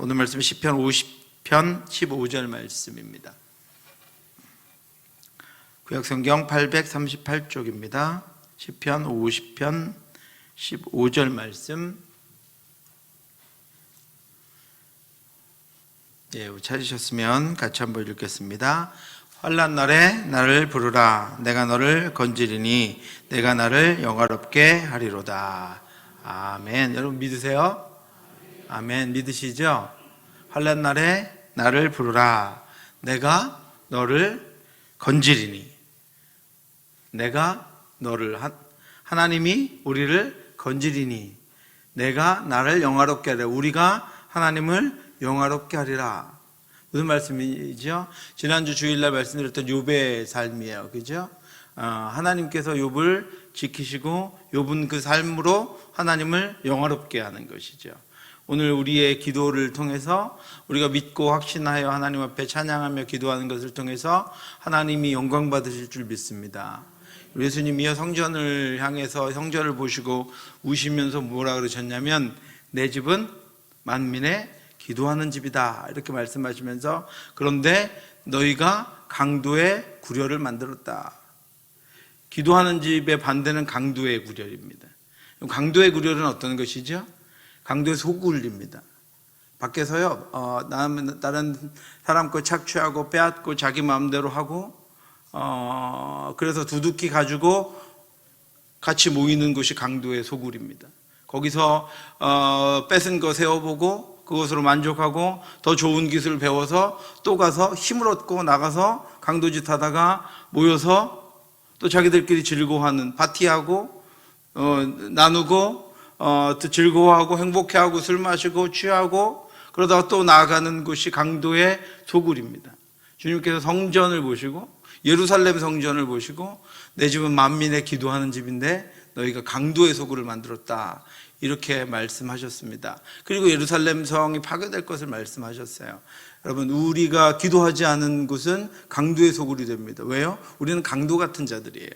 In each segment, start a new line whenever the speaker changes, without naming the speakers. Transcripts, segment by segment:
오늘 말씀은 시편 50편 15절 말씀입니다. 구약성경 838쪽입니다. 시편 50편 15절 말씀. 찾으셨으면 같이 한번 읽겠습니다. 환난 날에 나를 부르라. 내가 너를 건지리니 내가 나를 영화롭게 하리로다. 아멘. 여러분 믿으세요? 아멘. 믿으시죠? 환난 날에 나를 부르라. 내가 너를 건지리니. 내가 너를, 하나님이 우리를 건지리니 내가 나를 영화롭게 하리라. 우리가 하나님을 영화롭게 하리라. 무슨 말씀이죠? 지난주 주일날 말씀드렸던 욥의 삶이에요. 그죠? 하나님께서 욥을 지키시고 욥은 그 삶으로 하나님을 영화롭게 하는 것이죠. 오늘 우리의 기도를 통해서 우리가 믿고 확신하여 하나님 앞에 찬양하며 기도하는 것을 통해서 하나님이 영광 받으실 줄 믿습니다. 예수님이요 성전을 향해서 성전을 보시고 우시면서 뭐라 그러셨냐면 내 집은 만민의 기도하는 집이다 이렇게 말씀하시면서 그런데 너희가 강도의 구려를 만들었다. 기도하는 집의 반대는 강도의 구려입니다. 강도의 구려는 어떤 것이죠? 강도의 소굴입니다. 밖에서요 다른 사람 거 착취하고 빼앗고 자기 마음대로 하고 그래서 두둑히 가지고 같이 모이는 것이 강도의 소굴입니다. 거기서 뺏은 거 세워보고 그것으로 만족하고 더 좋은 기술을 배워서 또 가서 힘을 얻고 나가서 강도짓 하다가 모여서 또 자기들끼리 즐거워하는 파티하고 나누고 또 즐거워하고 행복해하고 술 마시고 취하고 그러다가 또 나아가는 것이 강도의 소굴입니다. 주님께서 성전을 보시고 예루살렘 성전을 보시고 내 집은 만민의 기도하는 집인데 너희가 강도의 소굴을 만들었다 이렇게 말씀하셨습니다. 그리고 예루살렘 성이 파괴될 것을 말씀하셨어요. 여러분 우리가 기도하지 않은 곳은 강도의 소굴이 됩니다. 왜요? 우리는 강도 같은 자들이에요.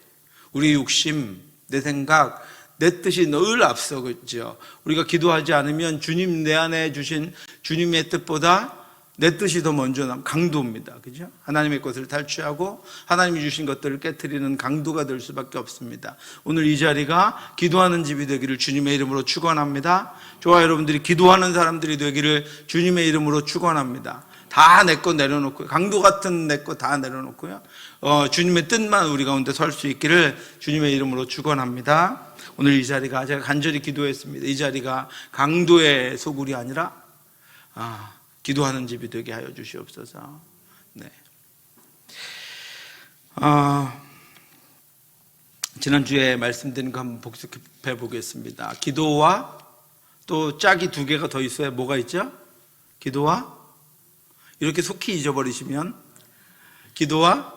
우리 욕심, 내 생각, 내 뜻이 늘 앞서겠죠. 우리가 기도하지 않으면 주님 내 안에 주신 주님의 뜻보다 내 뜻이 더 먼저 강도입니다. 그죠? 하나님의 것을 탈취하고 하나님이 주신 것들을 깨트리는 강도가 될 수밖에 없습니다. 오늘 이 자리가 기도하는 집이 되기를 주님의 이름으로 축원합니다. 저와 여러분들이 기도하는 사람들이 되기를 주님의 이름으로 축원합니다. 다 내 거 내려놓고 강도 같은 내 거 다 내려놓고요. 주님의 뜻만 우리 가운데 설 수 있기를 주님의 이름으로 축원합니다. 오늘 이 자리가 제가 간절히 기도했습니다. 이 자리가 강도의 소굴이 아니라 기도하는 집이 되게 하여 주시옵소서. 네. 지난주에 말씀드린 거 한번 복습해 보겠습니다. 기도와 또 짝이 두 개가 더 있어야 뭐가 있죠? 기도와 이렇게 속히 잊어버리시면 기도와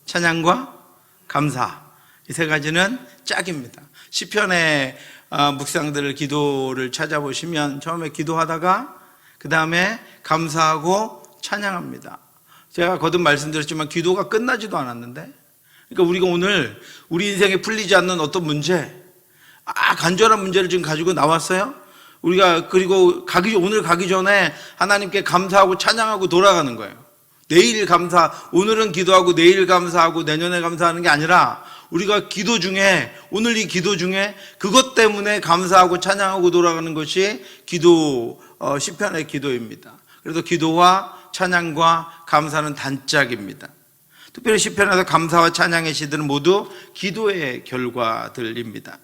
찬양과 감사 이 세 가지는 짝입니다. 시편의 묵상들을 기도를 찾아보시면 처음에 기도하다가 그 다음에 감사하고 찬양합니다. 제가 거듭 말씀드렸지만 기도가 끝나지도 않았는데 그러니까 우리가 오늘 우리 인생에 풀리지 않는 어떤 문제 간절한 문제를 지금 가지고 나왔어요. 우리가 그리고 오늘 가기 전에 하나님께 감사하고 찬양하고 돌아가는 거예요. 내일 감사, 오늘은 기도하고 내일 감사하고 내년에 감사하는 게 아니라 우리가 기도 중에 오늘 이 기도 중에 그것 때문에 감사하고 찬양하고 돌아가는 것이 시편의 기도입니다. 그래서 기도와 찬양과 감사는 단짝입니다. 특별히 시편에서 감사와 찬양의 시들은 모두 기도의 결과들입니다.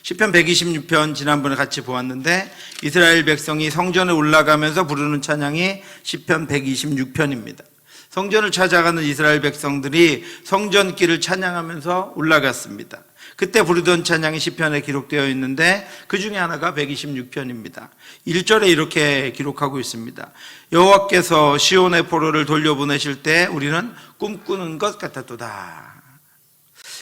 시편 126편 지난번에 같이 보았는데 이스라엘 백성이 성전에 올라가면서 부르는 찬양이 시편 126편입니다. 성전을 찾아가는 이스라엘 백성들이 성전길을 찬양하면서 올라갔습니다. 그때 부르던 찬양이 시편에 기록되어 있는데 그 중에 하나가 126편입니다. 1절에 이렇게 기록하고 있습니다. 여호와께서 시온의 포로를 돌려보내실 때 우리는 꿈꾸는 것 같았도다.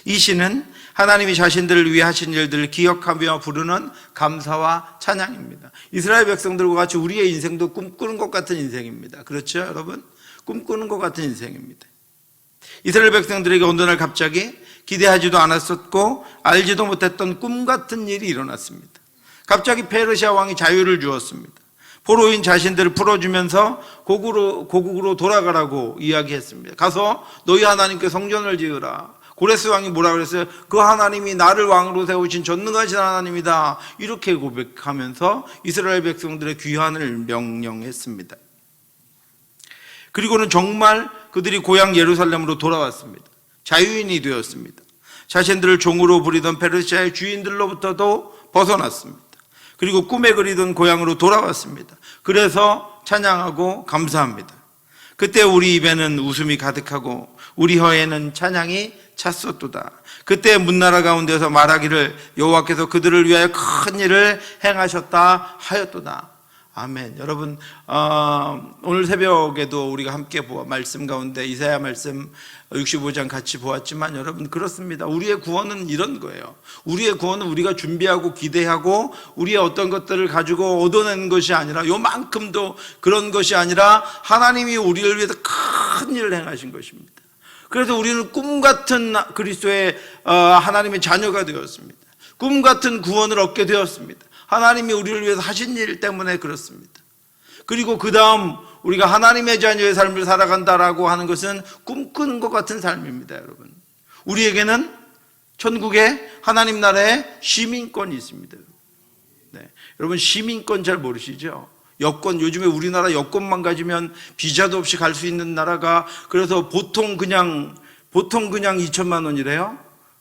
이 시는 하나님이 자신들을 위해 하신 일들을 기억하며 부르는 감사와 찬양입니다. 이스라엘 백성들과 같이 우리의 인생도 꿈꾸는 것 같은 인생입니다. 그렇죠 여러분? 꿈꾸는 것 같은 인생입니다. 이스라엘 백성들에게 어느 날 갑자기 기대하지도 않았었고 알지도 못했던 꿈 같은 일이 일어났습니다. 갑자기 페르시아 왕이 자유를 주었습니다. 포로인 자신들을 풀어주면서 고국으로 돌아가라고 이야기했습니다. 가서 너희 하나님께 성전을 지으라. 고레스 왕이 뭐라 그랬어요? 그 하나님이 나를 왕으로 세우신 전능하신 하나님이다. 이렇게 고백하면서 이스라엘 백성들의 귀환을 명령했습니다. 그리고는 정말 그들이 고향 예루살렘으로 돌아왔습니다. 자유인이 되었습니다. 자신들을 종으로 부리던 페르시아의 주인들로부터도 벗어났습니다. 그리고 꿈에 그리던 고향으로 돌아왔습니다. 그래서 찬양하고 감사합니다. 그때 우리 입에는 웃음이 가득하고 우리 혀에는 찬양이 찼었도다. 그때 문나라 가운데서 말하기를 여호와께서 그들을 위하여 큰 일을 행하셨다 하였도다. 아멘. 여러분, 오늘 새벽에도 우리가 함께 말씀 가운데 이사야 말씀 65장 같이 보았지만 여러분 그렇습니다. 우리의 구원은 이런 거예요. 우리의 구원은 우리가 준비하고 기대하고 우리의 어떤 것들을 가지고 얻어내는 것이 아니라 요만큼도 그런 것이 아니라 하나님이 우리를 위해서 큰 일을 행하신 것입니다. 그래서 우리는 꿈같은 그리스도의 하나님의 자녀가 되었습니다. 꿈같은 구원을 얻게 되었습니다. 하나님이 우리를 위해서 하신 일 때문에 그렇습니다. 그리고 그 다음 우리가 하나님의 자녀의 삶을 살아간다라고 하는 것은 꿈꾸는 것 같은 삶입니다. 여러분, 우리에게는 천국에 하나님 나라의 시민권이 있습니다. 네. 여러분, 시민권 잘 모르시죠? 여권, 요즘에 우리나라 여권만 가지면 비자도 없이 갈 수 있는 나라가, 그래서 보통 그냥 2천만 원이래요.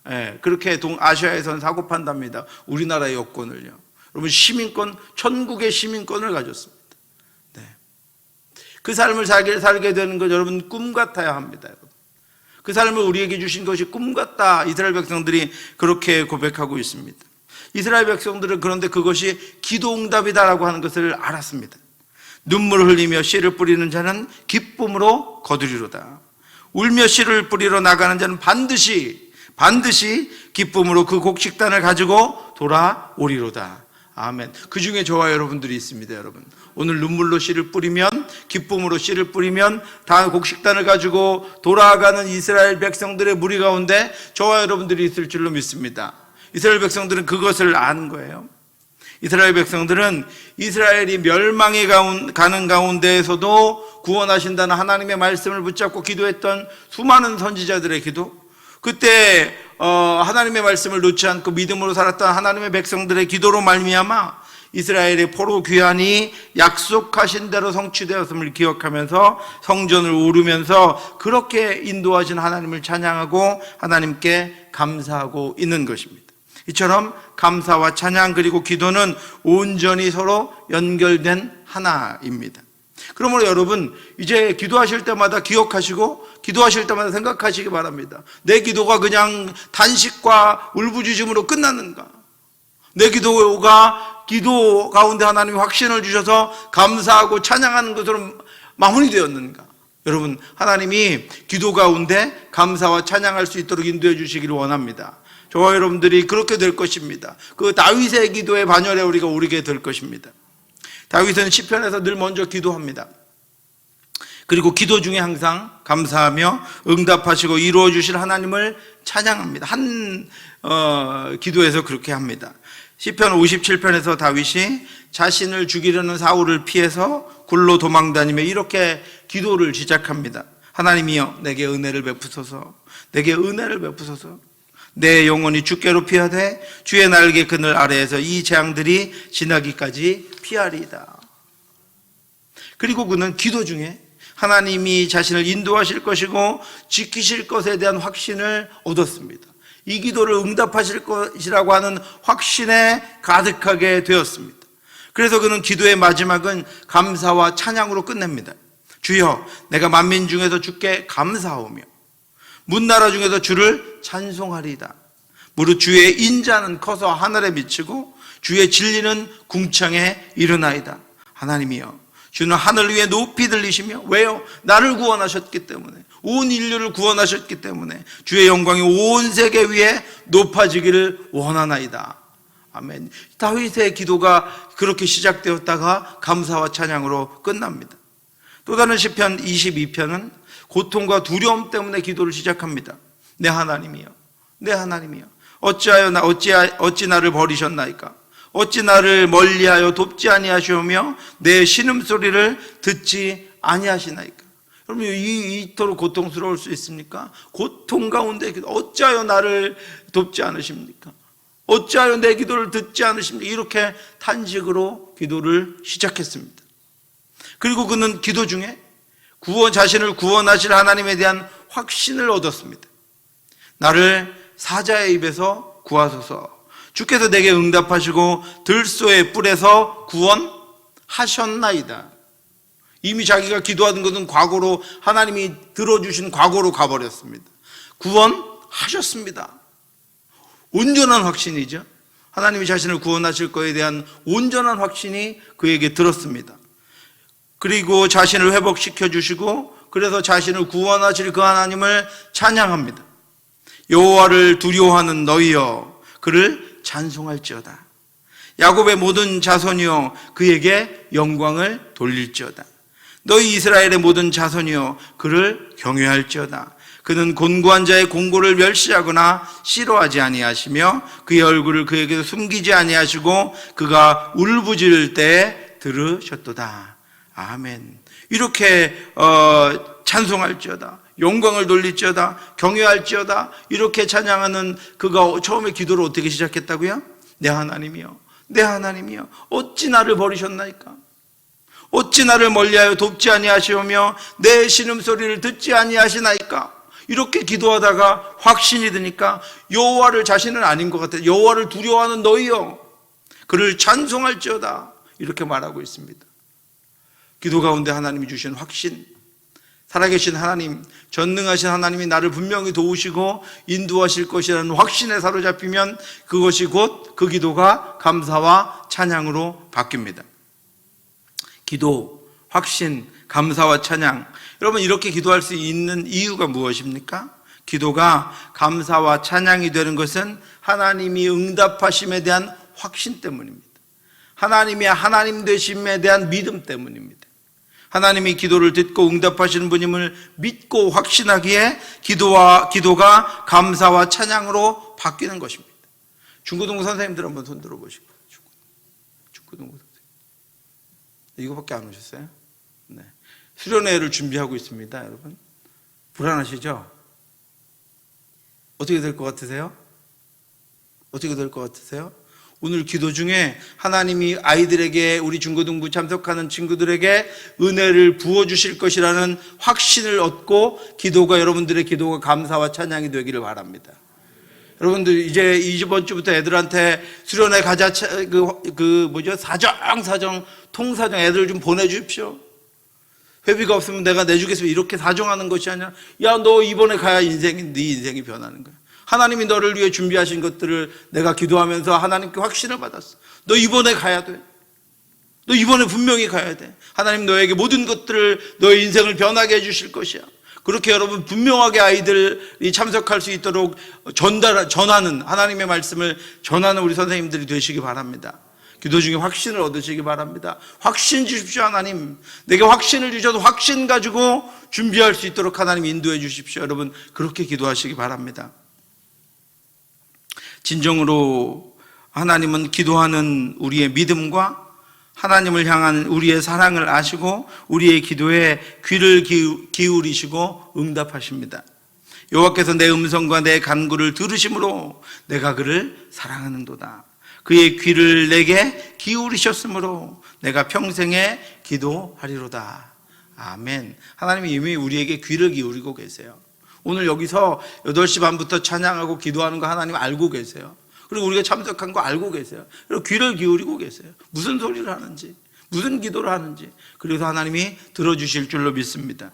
네, 그렇게 아시아에서는 사고 판답니다. 우리나라의 여권을요. 여러분, 시민권, 천국의 시민권을 가졌습니다. 네. 그 삶을 살게 되는 것 여러분 꿈 같아야 합니다. 여러분. 그 삶을 우리에게 주신 것이 꿈 같다. 이스라엘 백성들이 그렇게 고백하고 있습니다. 이스라엘 백성들은 그런데 그것이 기도응답이다라고 하는 것을 알았습니다. 눈물을 흘리며 씨를 뿌리는 자는 기쁨으로 거두리로다. 울며 씨를 뿌리러 나가는 자는 반드시 기쁨으로 그 곡식단을 가지고 돌아오리로다. 아멘. 그 중에 저와 여러분들이 있습니다. 여러분, 오늘 눈물로 씨를 뿌리면, 기쁨으로 씨를 뿌리면 다 곡식단을 가지고 돌아가는 이스라엘 백성들의 무리 가운데 저와 여러분들이 있을 줄로 믿습니다. 이스라엘 백성들은 그것을 아는 거예요. 이스라엘 백성들은 이스라엘이 멸망에 가는 가운데에서도 구원하신다는 하나님의 말씀을 붙잡고 기도했던 수많은 선지자들의 기도, 그때 하나님의 말씀을 놓지 않고 믿음으로 살았던 하나님의 백성들의 기도로 말미암아 이스라엘의 포로 귀환이 약속하신 대로 성취되었음을 기억하면서 성전을 오르면서 그렇게 인도하신 하나님을 찬양하고 하나님께 감사하고 있는 것입니다. 이처럼 감사와 찬양 그리고 기도는 온전히 서로 연결된 하나입니다. 그러므로 여러분, 이제 기도하실 때마다 기억하시고 기도하실 때마다 생각하시기 바랍니다. 내 기도가 그냥 단식과 울부짖음으로 끝났는가? 내 기도가 기도 가운데 하나님이 확신을 주셔서 감사하고 찬양하는 것으로 마무리되었는가? 여러분, 하나님이 기도 가운데 감사와 찬양할 수 있도록 인도해 주시기를 원합니다. 저와 여러분들이 그렇게 될 것입니다. 그 다윗의 기도의 반열에 우리가 오르게 될 것입니다. 다윗은 시편에서 늘 먼저 기도합니다. 그리고 기도 중에 항상 감사하며 응답하시고 이루어 주실 하나님을 찬양합니다. 기도에서 그렇게 합니다. 시편 57편에서 다윗이 자신을 죽이려는 사울을 피해서 굴로 도망다니며 이렇게 기도를 시작합니다. 하나님이여, 내게 은혜를 베푸소서. 내게 은혜를 베푸소서. 내 영혼이 주께로 피하되 주의 날개 그늘 아래에서 이 재앙들이 지나기까지 피하리이다. 그리고 그는 기도 중에 하나님이 자신을 인도하실 것이고 지키실 것에 대한 확신을 얻었습니다. 이 기도를 응답하실 것이라고 하는 확신에 가득하게 되었습니다. 그래서 그는 기도의 마지막은 감사와 찬양으로 끝냅니다. 주여, 내가 만민 중에서 주께 감사하오며 문나라 중에서 주를 찬송하리이다. 무릇 주의 인자는 커서 하늘에 미치고 주의 진리는 궁창에 이르나이다. 하나님이여, 주는 하늘 위에 높이 들리시며, 왜요? 나를 구원하셨기 때문에, 온 인류를 구원하셨기 때문에 주의 영광이 온 세계 위에 높아지기를 원하나이다. 아멘. 다윗의 기도가 그렇게 시작되었다가 감사와 찬양으로 끝납니다. 또 다른 시편 22편은 고통과 두려움 때문에 기도를 시작합니다. 내 하나님이여, 내 하나님이여, 어찌 나를 버리셨나이까? 어찌 나를 멀리하여 돕지 아니하시오며 내 신음소리를 듣지 아니하시나이까. 여러분, 이토록 고통스러울 수 있습니까? 고통 가운데 어찌하여 나를 돕지 않으십니까? 어찌하여 내 기도를 듣지 않으십니까? 이렇게 탄식으로 기도를 시작했습니다. 그리고 그는 기도 중에 자신을 구원하실 하나님에 대한 확신을 얻었습니다. 나를 사자의 입에서 구하소서. 주께서 내게 응답하시고 들소의 뿔에서 구원하셨나이다. 이미 자기가 기도하던 것은 과거로, 하나님이 들어주신 과거로 가버렸습니다. 구원하셨습니다. 온전한 확신이죠. 하나님이 자신을 구원하실 것에 대한 온전한 확신이 그에게 들었습니다. 그리고 자신을 회복시켜 주시고, 그래서 자신을 구원하실 그 하나님을 찬양합니다. 여호와를 두려워하는 너희여 그를 찬송할지어다. 야곱의 모든 자손이여 그에게 영광을 돌릴지어다. 너희 이스라엘의 모든 자손이여 그를 경외할지어다. 그는 곤고한 자의 공고를 멸시하거나 싫어하지 아니하시며 그의 얼굴을 그에게서 숨기지 아니하시고 그가 울부짖을 때에 들으셨도다. 아멘. 이렇게 찬송할지어다, 영광을 돌릴지어다, 경외할지어다, 이렇게 찬양하는 그가 처음에 기도를 어떻게 시작했다고요? 내 하나님이여, 내 하나님이여, 어찌 나를 버리셨나이까? 어찌 나를 멀리하여 돕지 아니하시오며 내 신음소리를 듣지 아니하시나이까? 이렇게 기도하다가 확신이 드니까 여호와를, 자신은 아닌 것 같아요. 여호와를 두려워하는 너희여 그를 찬송할지어다, 이렇게 말하고 있습니다. 기도 가운데 하나님이 주신 확신, 살아계신 하나님, 전능하신 하나님이 나를 분명히 도우시고 인도하실 것이라는 확신에 사로잡히면 그것이 곧 그 기도가 감사와 찬양으로 바뀝니다. 기도, 확신, 감사와 찬양. 여러분, 이렇게 기도할 수 있는 이유가 무엇입니까? 기도가 감사와 찬양이 되는 것은 하나님이 응답하심에 대한 확신 때문입니다. 하나님이 하나님 되심에 대한 믿음 때문입니다. 하나님이 기도를 듣고 응답하시는 분임을 믿고 확신하기에 기도가 감사와 찬양으로 바뀌는 것입니다. 중고등부 선생님들 한번 손 들어보시고. 중고등부 선생님. 이거밖에 안 오셨어요? 네. 수련회를 준비하고 있습니다, 여러분. 불안하시죠? 어떻게 될 것 같으세요? 어떻게 될 것 같으세요? 오늘 기도 중에 하나님이 아이들에게, 우리 중고등부 참석하는 친구들에게 은혜를 부어주실 것이라는 확신을 얻고 여러분들의 기도가 감사와 찬양이 되기를 바랍니다. 여러분들 이제 이번 주부터 애들한테 수련회 가자, 사정, 통사정 애들 좀 보내주십시오. 회비가 없으면 내가 내주겠습니다. 이렇게 사정하는 것이 아니라, 야, 너 이번에 가야 네 인생이 변하는 거야. 하나님이 너를 위해 준비하신 것들을 내가 기도하면서 하나님께 확신을 받았어. 너 이번에 가야 돼. 너 이번에 분명히 가야 돼. 하나님 너에게 모든 것들을, 너의 인생을 변하게 해주실 것이야. 그렇게 여러분 분명하게 아이들이 참석할 수 있도록 전하는, 하나님의 말씀을 전하는 우리 선생님들이 되시기 바랍니다. 기도 중에 확신을 얻으시기 바랍니다. 확신 주십시오. 하나님, 내게 확신을 주셔도 확신 가지고 준비할 수 있도록 하나님 인도해 주십시오. 여러분, 그렇게 기도하시기 바랍니다. 진정으로 하나님은 기도하는 우리의 믿음과 하나님을 향한 우리의 사랑을 아시고 우리의 기도에 귀를 기울이시고 응답하십니다. 여호와께서 내 음성과 내 간구를 들으심으로 내가 그를 사랑하는도다. 그의 귀를 내게 기울이셨으므로 내가 평생에 기도하리로다. 아멘. 하나님이 이미 우리에게 귀를 기울이고 계세요. 오늘 여기서 8시 반부터 찬양하고 기도하는 거 하나님 알고 계세요. 그리고 우리가 참석한 거 알고 계세요. 그리고 귀를 기울이고 계세요. 무슨 소리를 하는지, 무슨 기도를 하는지. 그래서 하나님이 들어주실 줄로 믿습니다.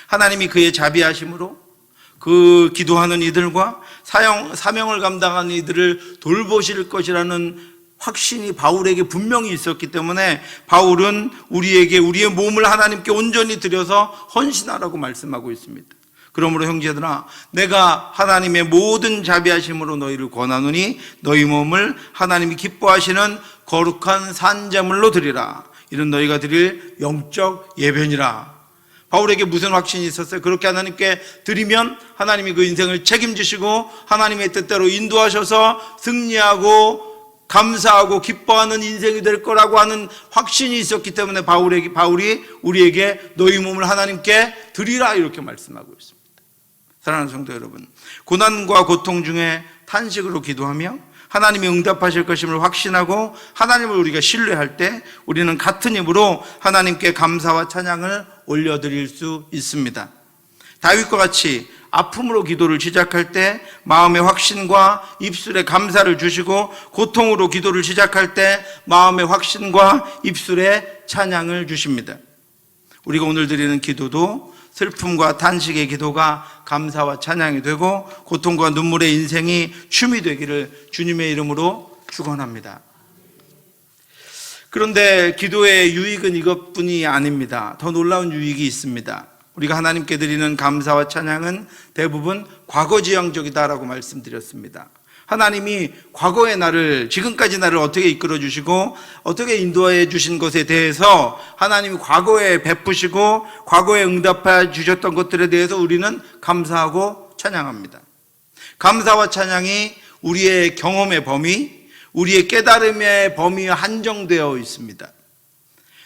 하나님이 그의 자비하심으로 그 기도하는 이들과 사명을 감당하는 이들을 돌보실 것이라는 확신이 바울에게 분명히 있었기 때문에 바울은 우리에게 우리의 몸을 하나님께 온전히 드려서 헌신하라고 말씀하고 있습니다. 그러므로 형제들아, 내가 하나님의 모든 자비하심으로 너희를 권하노니 너희 몸을 하나님이 기뻐하시는 거룩한 산제물로 드리라. 이는 너희가 드릴 영적 예배니라. 바울에게 무슨 확신이 있었어요? 그렇게 하나님께 드리면 하나님이 그 인생을 책임지시고 하나님의 뜻대로 인도하셔서 승리하고 감사하고 기뻐하는 인생이 될 거라고 하는 확신이 있었기 때문에 바울이 우리에게 너희 몸을 하나님께 드리라 이렇게 말씀하고 있습니다. 사랑하는 성도 여러분, 고난과 고통 중에 탄식으로 기도하며 하나님이 응답하실 것임을 확신하고 하나님을 우리가 신뢰할 때 우리는 같은 힘으로 하나님께 감사와 찬양을 올려드릴 수 있습니다. 다윗과 같이 아픔으로 기도를 시작할 때 마음의 확신과 입술에 감사를 주시고, 고통으로 기도를 시작할 때 마음의 확신과 입술에 찬양을 주십니다. 우리가 오늘 드리는 기도도 슬픔과 탄식의 기도가 감사와 찬양이 되고 고통과 눈물의 인생이 춤이 되기를 주님의 이름으로 축원합니다. 그런데 기도의 유익은 이것뿐이 아닙니다. 더 놀라운 유익이 있습니다. 우리가 하나님께 드리는 감사와 찬양은 대부분 과거지향적이다라고 말씀드렸습니다. 하나님이 과거의 나를, 지금까지 나를 어떻게 이끌어 주시고 어떻게 인도해 주신 것에 대해서 하나님이 과거에 베푸시고 과거에 응답해 주셨던 것들에 대해서 우리는 감사하고 찬양합니다. 감사와 찬양이 우리의 경험의 범위, 우리의 깨달음의 범위에 한정되어 있습니다.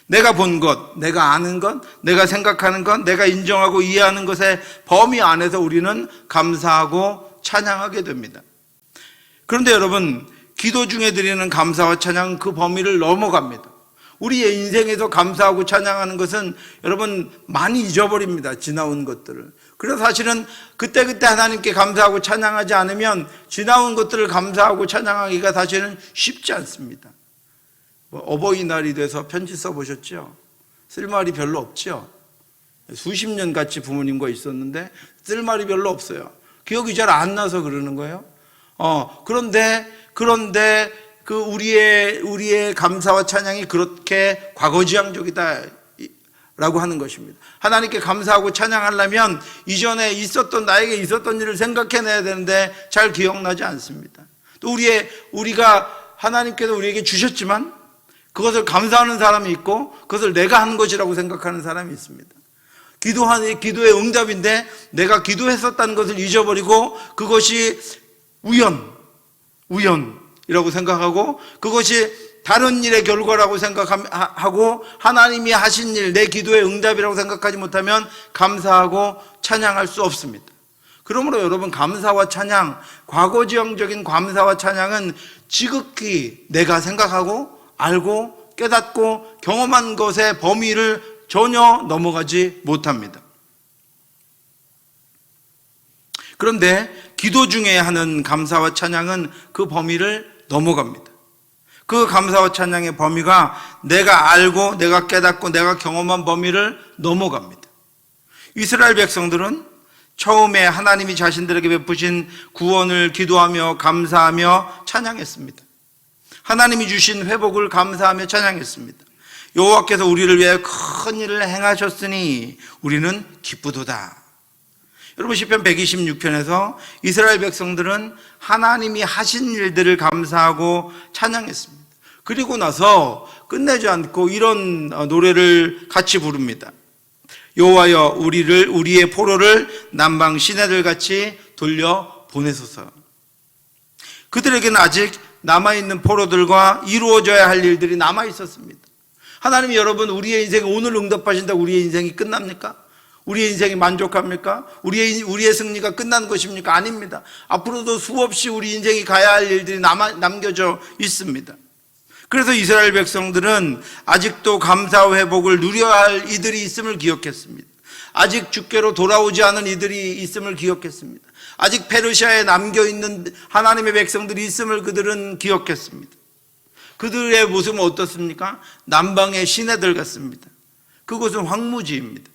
내가 본 것, 내가 아는 것, 내가 생각하는 것, 내가 인정하고 이해하는 것의 범위 안에서 우리는 감사하고 찬양하게 됩니다. 그런데 여러분, 기도 중에 드리는 감사와 찬양은 그 범위를 넘어갑니다. 우리의 인생에서 감사하고 찬양하는 것은 여러분 많이 잊어버립니다. 지나온 것들을. 그래서 사실은 그때그때 하나님께 감사하고 찬양하지 않으면 지나온 것들을 감사하고 찬양하기가 사실은 쉽지 않습니다. 어버이날이 돼서 편지 써보셨죠? 쓸말이 별로 없죠? 수십 년 같이 부모님과 있었는데 쓸말이 별로 없어요. 기억이 잘 안 나서 그러는 거예요. 그런데 그 우리의 감사와 찬양이 그렇게 과거지향적이다 라고 하는 것입니다. 하나님께 감사하고 찬양하려면 이전에 나에게 있었던 일을 생각해내야 되는데 잘 기억나지 않습니다. 또 우리가 하나님께서 우리에게 주셨지만 그것을 감사하는 사람이 있고 그것을 내가 한 것이라고 생각하는 사람이 있습니다. 기도의 응답인데 내가 기도했었다는 것을 잊어버리고 그것이 우연이라고 생각하고 그것이 다른 일의 결과라고 생각하고 하나님이 하신 일, 내 기도의 응답이라고 생각하지 못하면 감사하고 찬양할 수 없습니다. 그러므로 여러분, 감사와 찬양, 과거지향적인 감사와 찬양은 지극히 내가 생각하고 알고 깨닫고 경험한 것의 범위를 전혀 넘어가지 못합니다. 그런데 기도 중에 하는 감사와 찬양은 그 범위를 넘어갑니다. 그 감사와 찬양의 범위가 내가 알고 내가 깨닫고 내가 경험한 범위를 넘어갑니다. 이스라엘 백성들은 처음에 하나님이 자신들에게 베푸신 구원을 기도하며 감사하며 찬양했습니다. 하나님이 주신 회복을 감사하며 찬양했습니다. 여호와께서 우리를 위해 큰 일을 행하셨으니 우리는 기쁘도다. 여러분, 시편 126편에서 이스라엘 백성들은 하나님이 하신 일들을 감사하고 찬양했습니다. 그리고 나서 끝내지 않고 이런 노래를 같이 부릅니다. 여호와여, 우리의 포로를 남방 시내들 같이 돌려 보내소서. 그들에게는 아직 남아있는 포로들과 이루어져야 할 일들이 남아있었습니다. 하나님이 여러분, 우리의 인생에 오늘 응답하신다고 우리의 인생이 끝납니까? 우리의 인생이 만족합니까? 우리의 승리가 끝난 것입니까? 아닙니다. 앞으로도 수없이 우리 인생이 가야 할 일들이 남겨져 있습니다. 그래서 이스라엘 백성들은 아직도 감사와 회복을 누려야 할 이들이 있음을 기억했습니다. 아직 주께로 돌아오지 않은 이들이 있음을 기억했습니다. 아직 페르시아에 남겨있는 하나님의 백성들이 있음을 그들은 기억했습니다. 그들의 모습은 어떻습니까? 남방의 시내들 같습니다. 그곳은 황무지입니다.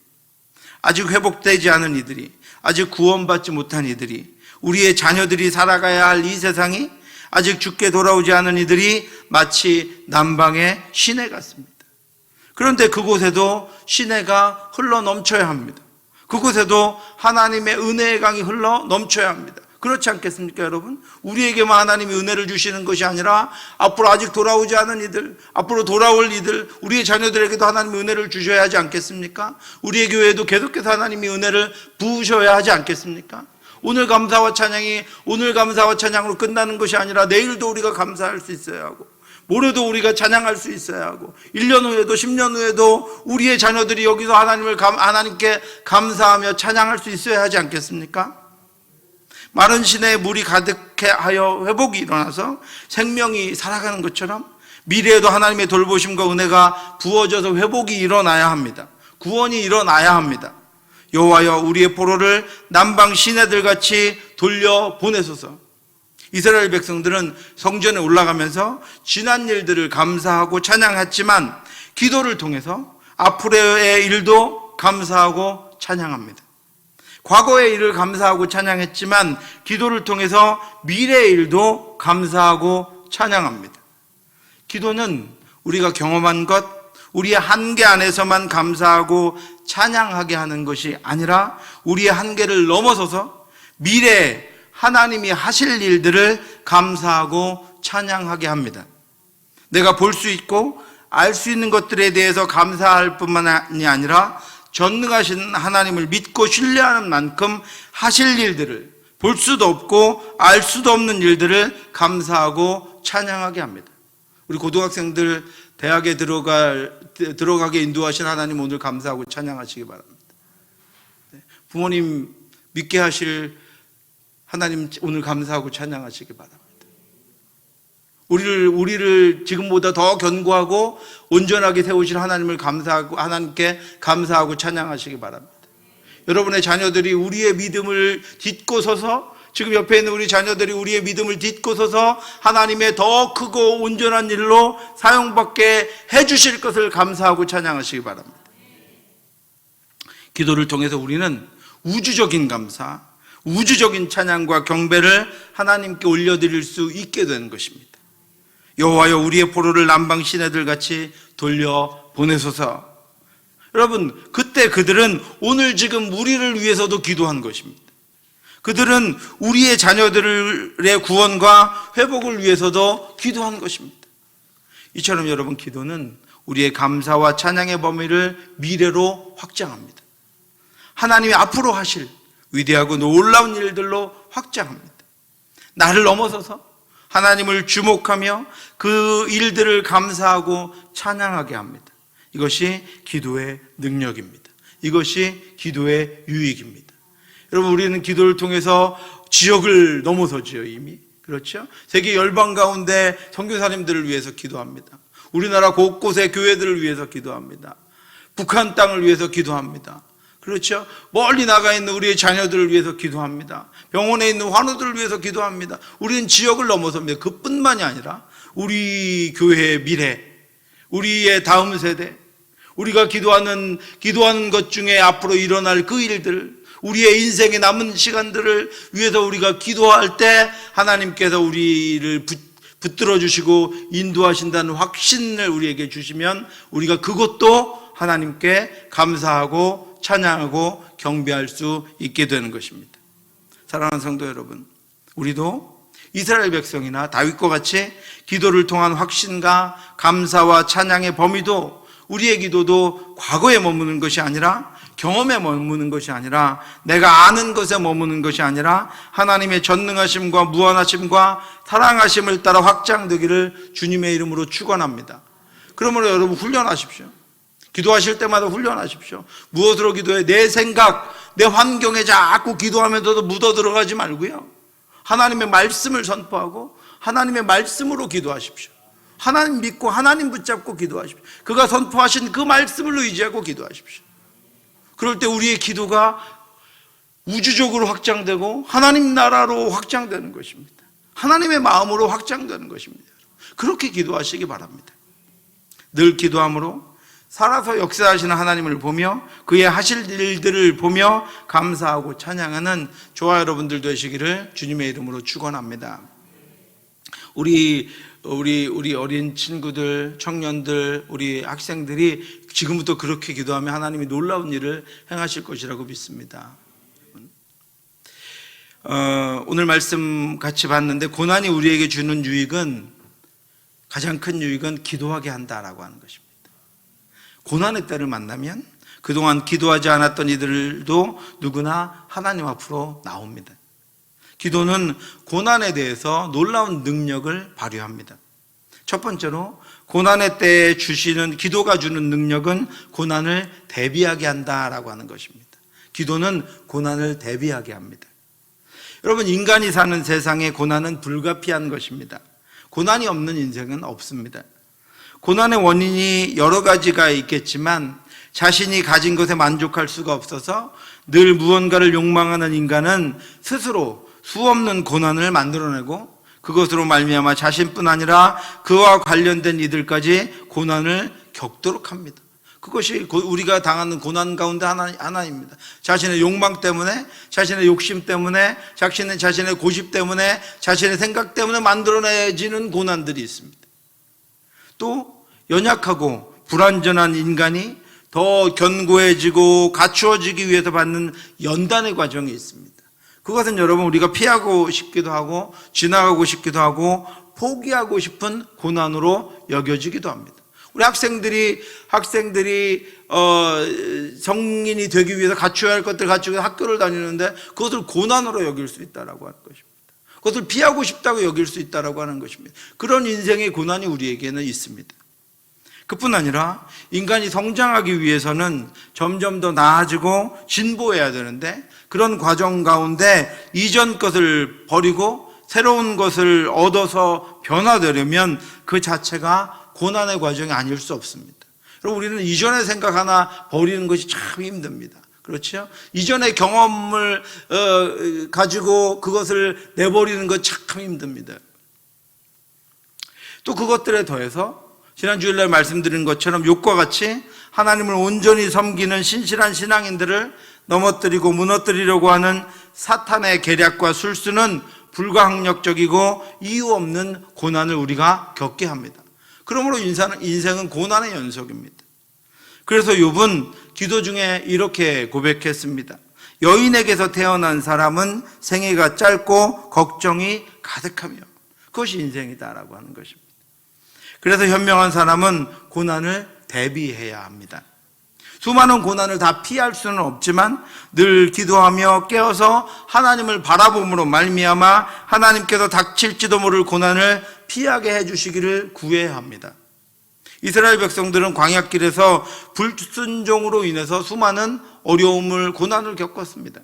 아직 회복되지 않은 이들이, 아직 구원받지 못한 이들이, 우리의 자녀들이 살아가야 할 이 세상이 아직 주께 돌아오지 않은 이들이 마치 남방의 시내 같습니다. 그런데 그곳에도 시내가 흘러 넘쳐야 합니다. 그곳에도 하나님의 은혜의 강이 흘러 넘쳐야 합니다. 그렇지 않겠습니까, 여러분? 우리에게만 하나님이 은혜를 주시는 것이 아니라 앞으로 아직 돌아오지 않은 이들, 앞으로 돌아올 이들, 우리의 자녀들에게도 하나님이 은혜를 주셔야 하지 않겠습니까? 우리의 교회에도 계속해서 하나님이 은혜를 부으셔야 하지 않겠습니까? 오늘 감사와 찬양이 오늘 감사와 찬양으로 끝나는 것이 아니라 내일도 우리가 감사할 수 있어야 하고, 모레도 우리가 찬양할 수 있어야 하고, 1년 후에도 10년 후에도 우리의 자녀들이 여기서 하나님께 감사하며 찬양할 수 있어야 하지 않겠습니까? 마른 시내에 물이 가득하여 회복이 일어나서 생명이 살아가는 것처럼 미래에도 하나님의 돌보심과 은혜가 부어져서 회복이 일어나야 합니다. 구원이 일어나야 합니다. 여호와여, 우리의 포로를 남방 시내들같이 돌려보내소서. 이스라엘 백성들은 성전에 올라가면서 지난 일들을 감사하고 찬양했지만 기도를 통해서 앞으로의 일도 감사하고 찬양합니다. 과거의 일을 감사하고 찬양했지만 기도를 통해서 미래의 일도 감사하고 찬양합니다. 기도는 우리가 경험한 것, 우리의 한계 안에서만 감사하고 찬양하게 하는 것이 아니라 우리의 한계를 넘어서서 미래에 하나님이 하실 일들을 감사하고 찬양하게 합니다. 내가 볼 수 있고 알 수 있는 것들에 대해서 감사할 뿐만이 아니라 전능하신 하나님을 믿고 신뢰하는 만큼 하실 일들을, 볼 수도 없고 알 수도 없는 일들을 감사하고 찬양하게 합니다. 우리 고등학생들 대학에 들어가게 인도하신 하나님 오늘 감사하고 찬양하시기 바랍니다. 부모님 믿게 하실 하나님 오늘 감사하고 찬양하시기 바랍니다. 우리를 지금보다 더 견고하고 온전하게 세우실 하나님을 하나님께 감사하고 찬양하시기 바랍니다. 여러분의 자녀들이 우리의 믿음을 딛고 서서, 지금 옆에 있는 우리 자녀들이 우리의 믿음을 딛고 서서 하나님의 더 크고 온전한 일로 사용받게 해주실 것을 감사하고 찬양하시기 바랍니다. 기도를 통해서 우리는 우주적인 감사, 우주적인 찬양과 경배를 하나님께 올려드릴 수 있게 되는 것입니다. 여호와여, 우리의 포로를 남방 시내들같이 돌려보내소서. 여러분, 그때 그들은 오늘 지금 우리를 위해서도 기도한 것입니다. 그들은 우리의 자녀들의 구원과 회복을 위해서도 기도한 것입니다. 이처럼 여러분, 기도는 우리의 감사와 찬양의 범위를 미래로 확장합니다. 하나님이 앞으로 하실 위대하고 놀라운 일들로 확장합니다. 나를 넘어서서 하나님을 주목하며 그 일들을 감사하고 찬양하게 합니다. 이것이 기도의 능력입니다. 이것이 기도의 유익입니다. 여러분, 우리는 기도를 통해서 지역을 넘어서지요, 이미. 그렇죠? 세계 열방 가운데 선교사님들을 위해서 기도합니다. 우리나라 곳곳의 교회들을 위해서 기도합니다. 북한 땅을 위해서 기도합니다. 그렇죠? 멀리 나가 있는 우리의 자녀들을 위해서 기도합니다. 병원에 있는 환우들을 위해서 기도합니다. 우리는 지역을 넘어섭니다. 그뿐만이 아니라 우리 교회의 미래, 우리의 다음 세대, 우리가 기도하는 것 중에 앞으로 일어날 그 일들, 우리의 인생에 남은 시간들을 위해서 우리가 기도할 때 하나님께서 우리를 붙들어 주시고 인도하신다는 확신을 우리에게 주시면 우리가 그것도 하나님께 감사하고 찬양하고 경배할 수 있게 되는 것입니다. 사랑하는 성도 여러분, 우리도 이스라엘 백성이나 다윗과 같이 기도를 통한 확신과 감사와 찬양의 범위도, 우리의 기도도 과거에 머무는 것이 아니라, 경험에 머무는 것이 아니라, 내가 아는 것에 머무는 것이 아니라 하나님의 전능하심과 무한하심과 사랑하심을 따라 확장되기를 주님의 이름으로 축원합니다. 그러므로 여러분, 훈련하십시오. 기도하실 때마다 훈련하십시오. 무엇으로 기도해? 내 생각, 내 환경에 자꾸 기도하면서도 묻어 들어가지 말고요, 하나님의 말씀을 선포하고 하나님의 말씀으로 기도하십시오. 하나님 믿고 하나님 붙잡고 기도하십시오. 그가 선포하신 그 말씀을 의지하고 기도하십시오. 그럴 때 우리의 기도가 우주적으로 확장되고 하나님 나라로 확장되는 것입니다. 하나님의 마음으로 확장되는 것입니다. 그렇게 기도하시기 바랍니다. 늘 기도함으로 살아서 역사하시는 하나님을 보며 그의 하실 일들을 보며 감사하고 찬양하는 저와 여러분들 되시기를 주님의 이름으로 축원합니다. 우리 어린 친구들, 청년들, 우리 학생들이 지금부터 그렇게 기도하면 하나님이 놀라운 일을 행하실 것이라고 믿습니다. 오늘 말씀 같이 봤는데, 고난이 우리에게 주는 유익은, 가장 큰 유익은 기도하게 한다라고 하는 것입니다. 고난의 때를 만나면 그동안 기도하지 않았던 이들도 누구나 하나님 앞으로 나옵니다. 기도는 고난에 대해서 놀라운 능력을 발휘합니다. 첫 번째로 고난의 때에 주시는, 기도가 주는 능력은 고난을 대비하게 한다라고 하는 것입니다. 기도는 고난을 대비하게 합니다. 여러분, 인간이 사는 세상에 고난은 불가피한 것입니다. 고난이 없는 인생은 없습니다. 고난의 원인이 여러 가지가 있겠지만 자신이 가진 것에 만족할 수가 없어서 늘 무언가를 욕망하는 인간은 스스로 수없는 고난을 만들어내고 그것으로 말미암아 자신뿐 아니라 그와 관련된 이들까지 고난을 겪도록 합니다. 그것이 우리가 당하는 고난 가운데 하나입니다. 자신의 욕망 때문에, 자신의 욕심 때문에, 자신의 고집 때문에, 자신의 생각 때문에 만들어내지는 고난들이 있습니다. 또 연약하고 불완전한 인간이 더 견고해지고 갖추어지기 위해서 받는 연단의 과정이 있습니다. 그것은 여러분, 우리가 피하고 싶기도 하고 지나가고 싶기도 하고 포기하고 싶은 고난으로 여겨지기도 합니다. 우리 학생들이 성인이 되기 위해서 갖춰야 할 것들 갖추고 학교를 다니는데 그것을 고난으로 여길 수 있다라고 하는 것입니다. 그것을 피하고 싶다고 여길 수 있다라고 하는 것입니다. 그런 인생의 고난이 우리에게는 있습니다. 그뿐 아니라 인간이 성장하기 위해서는 점점 더 나아지고 진보해야 되는데 그런 과정 가운데 이전 것을 버리고 새로운 것을 얻어서 변화되려면 그 자체가 고난의 과정이 아닐 수 없습니다. 여러분, 우리는 이전의 생각 하나 버리는 것이 참 힘듭니다. 그렇죠? 이전의 경험을 가지고 그것을 내버리는 것 참 힘듭니다. 또 그것들에 더해서 지난 주일날 말씀드린 것처럼 욕과 같이 하나님을 온전히 섬기는 신실한 신앙인들을 넘어뜨리고 무너뜨리려고 하는 사탄의 계략과 술수는 불가항력적이고 이유 없는 고난을 우리가 겪게 합니다. 그러므로 인생은 고난의 연속입니다. 그래서 욥은 기도 중에 이렇게 고백했습니다. 여인에게서 태어난 사람은 생애가 짧고 걱정이 가득하며 그것이 인생이다라고 하는 것입니다. 그래서 현명한 사람은 고난을 대비해야 합니다. 수많은 고난을 다 피할 수는 없지만 늘 기도하며 깨어서 하나님을 바라봄으로 말미암아 하나님께서 닥칠지도 모를 고난을 피하게 해주시기를 구해야 합니다. 이스라엘 백성들은 광야길에서 불순종으로 인해서 수많은 어려움을, 고난을 겪었습니다.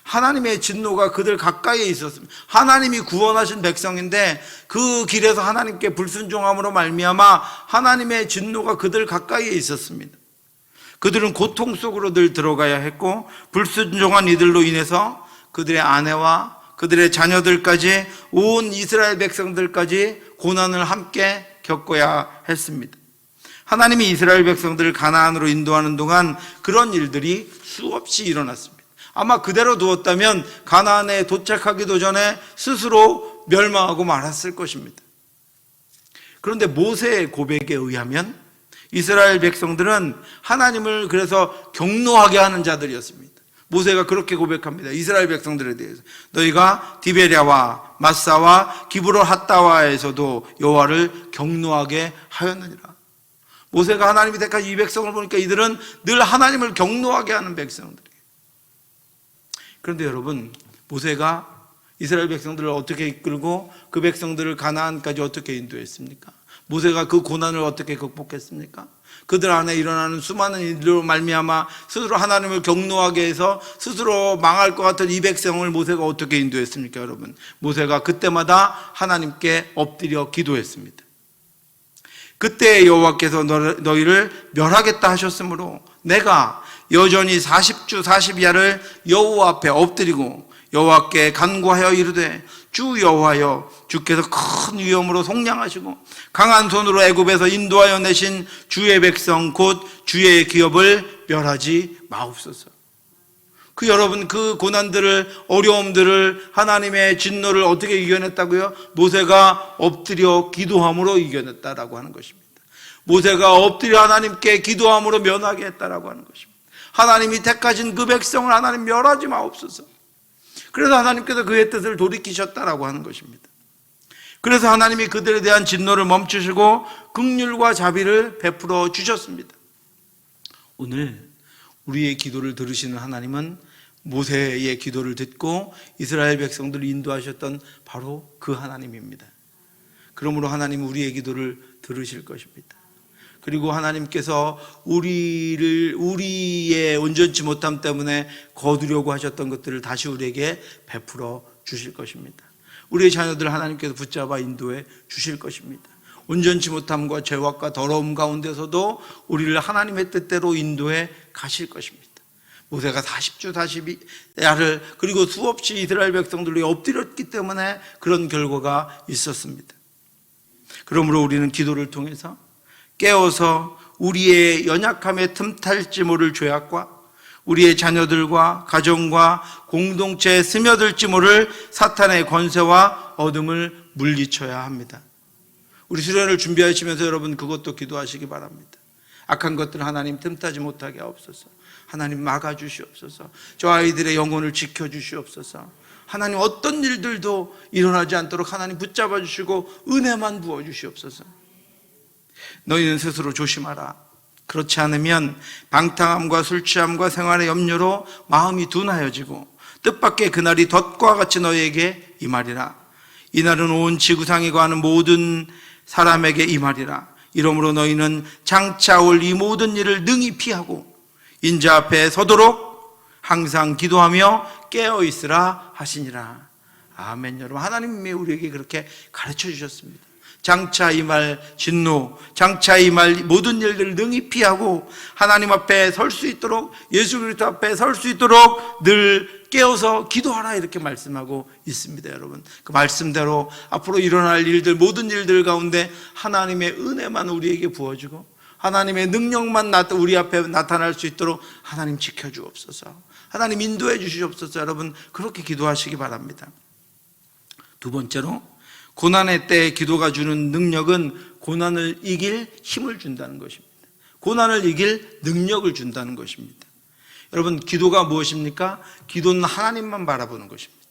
하나님의 진노가 그들 가까이에 있었습니다. 하나님이 구원하신 백성인데 그 길에서 하나님께 불순종함으로 말미암아 하나님의 진노가 그들 가까이에 있었습니다. 그들은 고통 속으로 늘 들어가야 했고 불순종한 이들로 인해서 그들의 아내와 그들의 자녀들까지 온 이스라엘 백성들까지 고난을 함께 겪어야 했습니다. 하나님이 이스라엘 백성들을 가나안으로 인도하는 동안 그런 일들이 수없이 일어났습니다. 아마 그대로 두었다면 가나안에 도착하기도 전에 스스로 멸망하고 말았을 것입니다. 그런데 모세의 고백에 의하면 이스라엘 백성들은 하나님을 그래서 경노하게 하는 자들이었습니다. 모세가 그렇게 고백합니다. 이스라엘 백성들에 대해서 너희가 디베랴와 마사와 기브로 핫다와에서도 여호와를 경노하게 하였느니라. 모세가 하나님이 택한 이 백성을 보니까 이들은 늘 하나님을 경노하게 하는 백성들이에요. 그런데 여러분, 모세가 이스라엘 백성들을 어떻게 이끌고 그 백성들을 가나안까지 어떻게 인도했습니까? 모세가 그 고난을 어떻게 극복했습니까? 그들 안에 일어나는 수많은 일들로 말미암아 스스로 하나님을 경노하게 해서 스스로 망할 것 같은 이 백성을 모세가 어떻게 인도했습니까, 여러분? 모세가 그때마다 하나님께 엎드려 기도했습니다. 그때 여호와께서 너희를 멸하겠다 하셨으므로 내가 여전히 40주 40야를 여호와 앞에 엎드리고 여호와께 간구하여 이르되 주 여호와여, 주께서 큰 위엄으로 속량하시고 강한 손으로 애굽에서 인도하여 내신 주의 백성 곧 주의 기업을 멸하지 마옵소서. 여러분, 그 고난들을, 어려움들을, 하나님의 진노를 어떻게 이겨냈다고요? 모세가 엎드려 기도함으로 이겨냈다라고 하는 것입니다. 모세가 엎드려 하나님께 기도함으로 면하게 했다라고 하는 것입니다. 하나님이 택하신 그 백성을 하나님 멸하지 마옵소서. 그래서 하나님께서 그의 뜻을 돌이키셨다라고 하는 것입니다. 그래서 하나님이 그들에 대한 진노를 멈추시고 긍휼과 자비를 베풀어 주셨습니다. 오늘 우리의 기도를 들으시는 하나님은 모세의 기도를 듣고 이스라엘 백성들을 인도하셨던 바로 그 하나님입니다. 그러므로 하나님은 우리의 기도를 들으실 것입니다. 그리고 하나님께서 우리의 온전치 못함 때문에 거두려고 하셨던 것들을 다시 우리에게 베풀어 주실 것입니다. 우리의 자녀들을 하나님께서 붙잡아 인도해 주실 것입니다. 온전치 못함과 죄악과 더러움 가운데서도 우리를 하나님의 뜻대로 인도해 가실 것입니다. 모세가 40주 40야를 그리고 수없이 이스라엘 백성들이 엎드렸기 때문에 그런 결과가 있었습니다. 그러므로 우리는 기도를 통해서 깨어서 우리의 연약함에 틈탈지 모를 죄악과 우리의 자녀들과 가정과 공동체에 스며들지 모를 사탄의 권세와 어둠을 물리쳐야 합니다. 우리 수련을 준비하시면서 여러분 그것도 기도하시기 바랍니다. 악한 것들 하나님 틈타지 못하게 하옵소서. 하나님 막아주시옵소서. 저 아이들의 영혼을 지켜주시옵소서. 하나님 어떤 일들도 일어나지 않도록 하나님 붙잡아 주시고 은혜만 부어 주시옵소서. 너희는 스스로 조심하라. 그렇지 않으면 방탕함과 술취함과 생활의 염려로 마음이 둔하여지고 뜻밖의 그날이 덫과 같이 너희에게 임하리라. 이날은 온 지구상에 거하는 모든 사람에게 임하리라. 이러므로 너희는 장차 올 이 모든 일을 능히 피하고 인자 앞에 서도록 항상 기도하며 깨어 있으라 하시니라. 아멘. 여러분, 하나님이 우리에게 그렇게 가르쳐 주셨습니다. 장차 임할 진노, 장차 임할 모든 일들을 능히 피하고 하나님 앞에 설 수 있도록, 예수 그리스도 앞에 설 수 있도록 늘 깨어서 기도하라, 이렇게 말씀하고 있습니다. 여러분, 그 말씀대로 앞으로 일어날 일들, 모든 일들 가운데 하나님의 은혜만 우리에게 부어주고 하나님의 능력만 우리 앞에 나타날 수 있도록 하나님 지켜주옵소서. 하나님 인도해 주시옵소서. 여러분, 그렇게 기도하시기 바랍니다. 두 번째로, 고난의 때에 기도가 주는 능력은 고난을 이길 힘을 준다는 것입니다. 고난을 이길 능력을 준다는 것입니다. 여러분, 기도가 무엇입니까? 기도는 하나님만 바라보는 것입니다.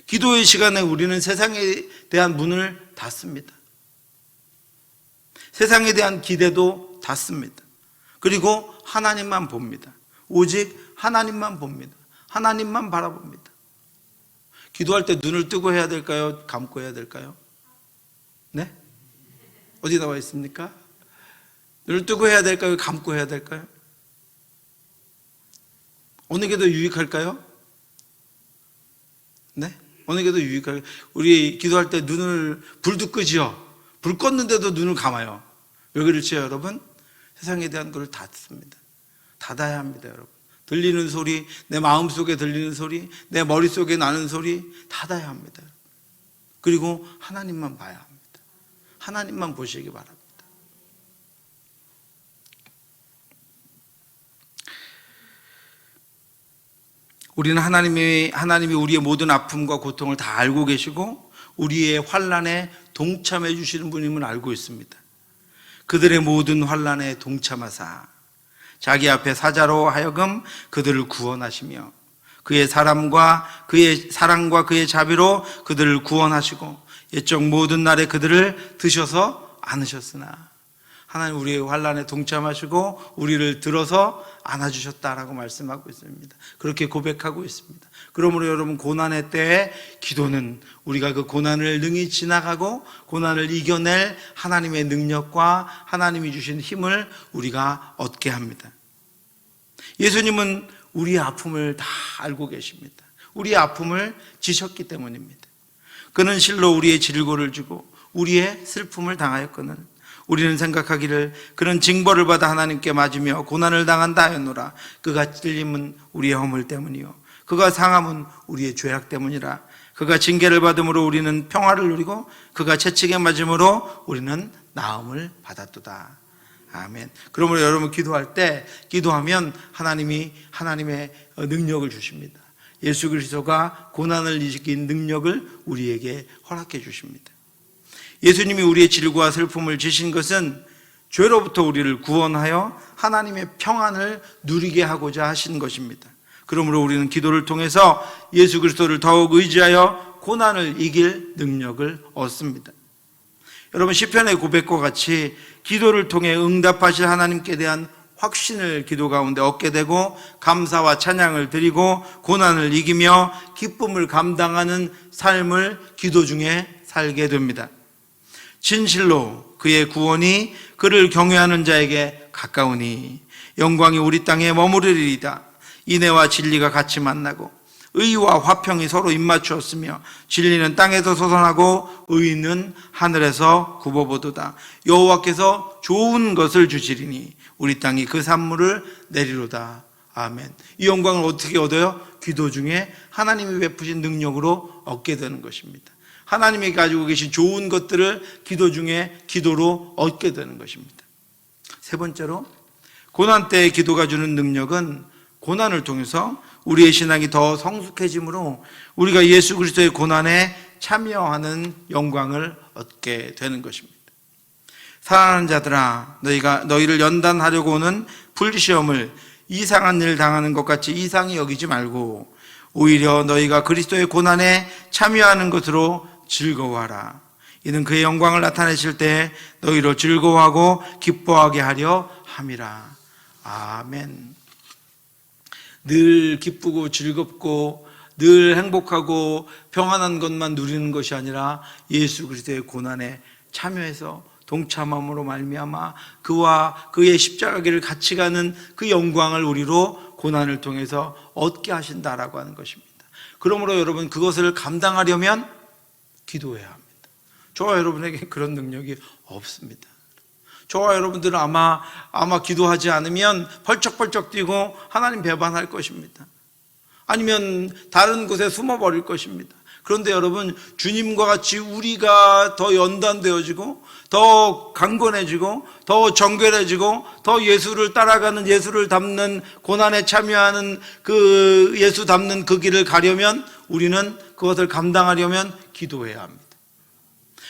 기도의 시간에 우리는 세상에 대한 문을 닫습니다. 세상에 대한 기대도 닫습니다. 그리고 하나님만 봅니다. 오직 하나님만 봅니다. 하나님만 바라봅니다. 기도할 때 눈을 뜨고 해야 될까요? 감고 해야 될까요? 네? 어디 나와 있습니까? 눈을 뜨고 해야 될까요? 감고 해야 될까요? 어느 게 더 유익할까요? 네? 어느 게 더 유익할까요? 우리 기도할 때 눈을, 불도 끄지요? 불 껐는데도 눈을 감아요. 왜 그렇죠, 여러분? 세상에 대한 걸 닫습니다. 닫아야 합니다, 여러분. 들리는 소리, 내 마음속에 들리는 소리, 내 머릿속에 나는 소리 닫아야 합니다. 그리고 하나님만 봐야 합니다. 하나님만 보시기 바랍니다. 우리는 하나님이 우리의 모든 아픔과 고통을 다 알고 계시고 우리의 환난에 동참해 주시는 분임을 알고 있습니다. 그들의 모든 환난에 동참하사 자기 앞에 사자로 하여금 그들을 구원하시며 그의 사랑과 그의 자비로 그들을 구원하시고 옛적 모든 날에 그들을 드셔서 안으셨으나 하나님 우리의 환난에 동참하시고 우리를 들어서 안아주셨다라고 말씀하고 있습니다. 그렇게 고백하고 있습니다. 그러므로 여러분, 고난의 때에 기도는 우리가 그 고난을 능히 지나가고 고난을 이겨낼 하나님의 능력과 하나님이 주신 힘을 우리가 얻게 합니다. 예수님은 우리의 아픔을 다 알고 계십니다. 우리의 아픔을 지셨기 때문입니다. 그는 실로 우리의 질고를 주고 우리의 슬픔을 당하였거늘 우리는 생각하기를 그는 징벌을 받아 하나님께 맞으며 고난을 당한다 하였노라. 그가 찔림은 우리의 허물 때문이요 그가 상함은 우리의 죄악 때문이라. 그가 징계를 받음으로 우리는 평화를 누리고 그가 채찍에 맞음으로 우리는 나음을 받았도다. 아멘. 그러므로 여러분, 기도할 때, 기도하면 하나님이 하나님의 능력을 주십니다. 예수 그리스도가 고난을 이긴 능력을 우리에게 허락해 주십니다. 예수님이 우리의 질고와 슬픔을 지신 것은 죄로부터 우리를 구원하여 하나님의 평안을 누리게 하고자 하신 것입니다. 그러므로 우리는 기도를 통해서 예수 그리스도를 더욱 의지하여 고난을 이길 능력을 얻습니다. 여러분, 시편의 고백과 같이 기도를 통해 응답하실 하나님께 대한 확신을 기도 가운데 얻게 되고 감사와 찬양을 드리고 고난을 이기며 기쁨을 감당하는 삶을 기도 중에 살게 됩니다. 진실로 그의 구원이 그를 경외하는 자에게 가까우니 영광이 우리 땅에 머무르리이다. 인애와 진리가 같이 만나고 의와 화평이 서로 입맞추었으며 진리는 땅에서 솟아나고 의는 하늘에서 굽어보도다. 여호와께서 좋은 것을 주시리니 우리 땅이 그 산물을 내리로다. 아멘. 이 영광을 어떻게 얻어요? 기도 중에 하나님이 베푸신 능력으로 얻게 되는 것입니다. 하나님이 가지고 계신 좋은 것들을 기도 중에 기도로 얻게 되는 것입니다. 세 번째로, 고난 때의 기도가 주는 능력은 고난을 통해서 우리의 신앙이 더 성숙해지므로 우리가 예수 그리스도의 고난에 참여하는 영광을 얻게 되는 것입니다. 사랑하는 자들아, 너희를 연단하려고 오는 불시험을 이상한 일 당하는 것 같이 이상히 여기지 말고 오히려 너희가 그리스도의 고난에 참여하는 것으로 즐거워하라. 이는 그의 영광을 나타내실 때 너희로 즐거워하고 기뻐하게 하려 함이라. 아멘. 늘 기쁘고 즐겁고 늘 행복하고 평안한 것만 누리는 것이 아니라 예수 그리스도의 고난에 참여해서 동참함으로 말미암아 그와 그의 십자가길을 같이 가는 그 영광을 우리로 고난을 통해서 얻게 하신다라고 하는 것입니다. 그러므로 여러분, 그것을 감당하려면 기도해야 합니다. 저와 여러분에게 그런 능력이 없습니다. 저와 여러분들은 아마 기도하지 않으면 펄쩍펄쩍 뛰고 하나님 배반할 것입니다. 아니면 다른 곳에 숨어버릴 것입니다. 그런데 여러분, 주님과 같이 우리가 더 연단되어지고 더 강건해지고 더 정결해지고 더 예수를 따라가는, 예수를 닮는, 고난에 참여하는 그 예수 닮는 그 길을 가려면 우리는 그것을 감당하려면 기도해야 합니다.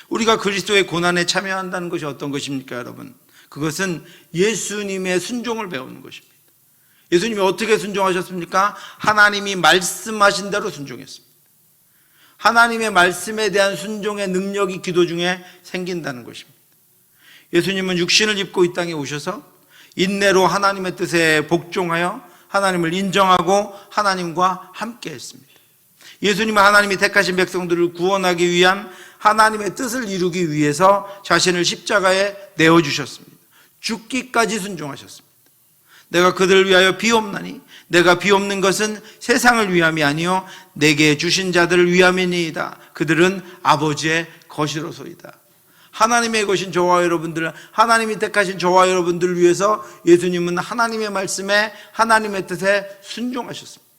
우리가 그리스도의 고난에 참여한다는 것이 어떤 것입니까, 여러분? 그것은 예수님의 순종을 배우는 것입니다. 예수님이 어떻게 순종하셨습니까? 하나님이 말씀하신 대로 순종했습니다. 하나님의 말씀에 대한 순종의 능력이 기도 중에 생긴다는 것입니다. 예수님은 육신을 입고 이 땅에 오셔서 인내로 하나님의 뜻에 복종하여 하나님을 인정하고 하나님과 함께 했습니다. 예수님은 하나님이 택하신 백성들을 구원하기 위한 하나님의 뜻을 이루기 위해서 자신을 십자가에 내어주셨습니다. 죽기까지 순종하셨습니다. 내가 그들을 위하여 비옵나니 내가 비옵는 것은 세상을 위함이 아니요 내게 주신 자들을 위함이니이다. 그들은 아버지의 것이로소이다. 하나님의 것인 저와 여러분들, 하나님이 택하신 저와 여러분들을 위해서 예수님은 하나님의 말씀에, 하나님의 뜻에 순종하셨습니다.